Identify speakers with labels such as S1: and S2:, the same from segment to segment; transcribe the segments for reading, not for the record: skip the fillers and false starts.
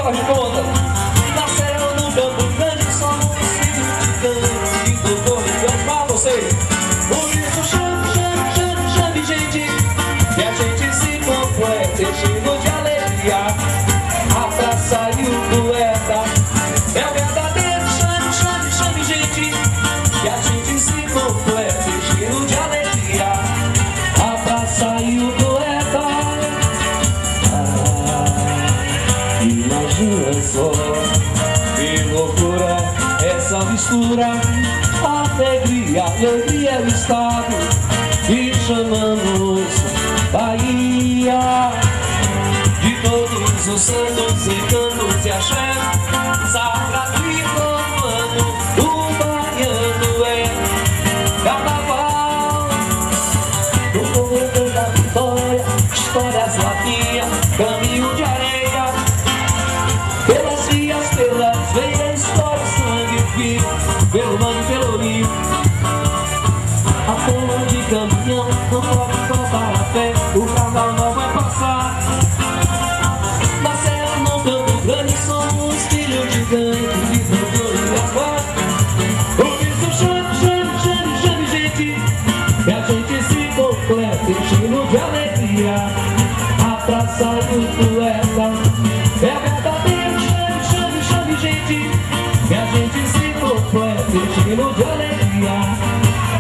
S1: faz de conta. Nasceu no Campo Grande, somos filhos de canto, de doutor e canto pra você. Por isso chame, chame, chame, chame gente, que a gente se completa, enchendo de alegria. A praça e o poeta é o verdadeiro. Chame, chame, chame gente, que a gente se completa, enchendo de alegria. A praça e o poeta. Imagina só que loucura essa mistura. Alegria, alegria é o estado que chamamos Bahia. De todos os santos, encantos e axé, sagrado e romano, o baiano é carnaval. No corredor da vitória, histórias latinhas, caminho de areia. Pelas vias, pelas veias, história, sangue vivo, pelo mano e pelo rio. A forma de caminhão, não pode faltar a fé, o carnaval vai passar. Nasceu no Campo Grande, somos filhos de canto, de doutor e gaspar. Por isso chame, chame, chame, chame gente, que a gente se completa, enchendo de alegria. A praça do poeta é verdadeiro. Chame, chame, chame gente, que a gente se completa, enchendo de alegria.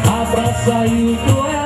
S1: A praça e o poeta.